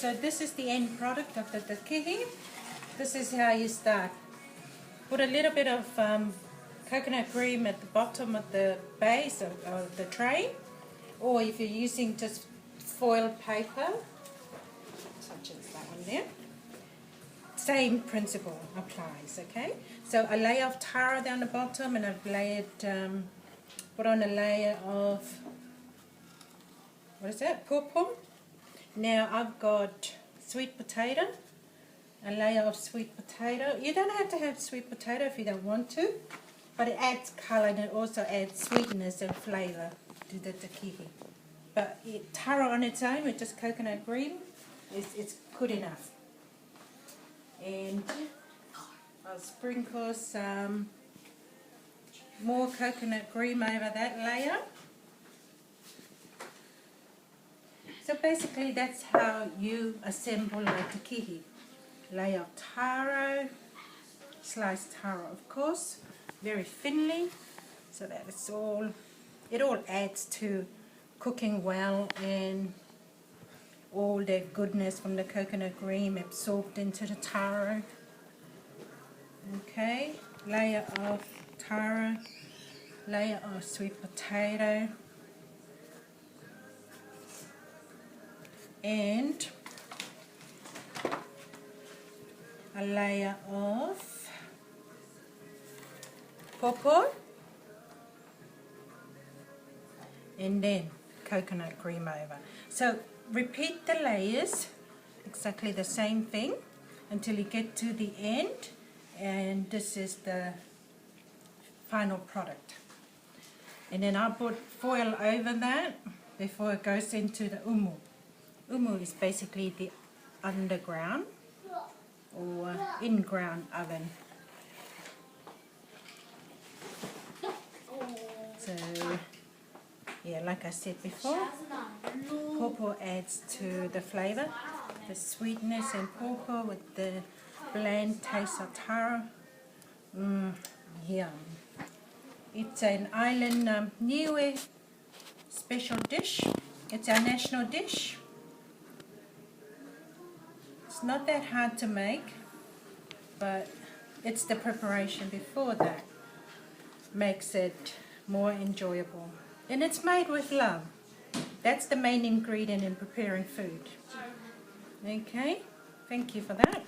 So this is the end product of the takihi. This is how you start. Put a little bit of coconut cream at the bottom of the base of the tray, or if you're using just foil paper, such as that one there, same principle applies, okay? So a layer of taro down the bottom, and I've layered, put on a layer of, what is that, pawpaw. Now I've got sweet potato, a layer of sweet potato. You don't have to have sweet potato if you don't want to, but it adds colour and it also adds sweetness and flavour to the takihi. But taro on its own with just coconut cream it's good enough. And I'll sprinkle some more coconut cream over that layer. So basically that's how you assemble a takihi. Layer of taro, sliced taro of course, very thinly, so that it all adds to cooking well and all the goodness from the coconut cream absorbed into the taro. Okay, layer of taro, layer of sweet potato, and a layer of pawpaw, and then coconut cream over. So repeat the layers, exactly the same thing, until you get to the end, and this is the final product. And then I'll put foil over that before it goes into the umu. Umu is basically the underground or in-ground oven. So yeah, like I said before, pawpaw adds to the flavour, the sweetness and pawpaw with the bland taste of taro. Yum. It's an island NIUE special dish. It's our national dish. It's not that hard to make, but it's the preparation before that makes it more enjoyable. And it's made with love. That's the main ingredient in preparing food. Okay, thank you for that.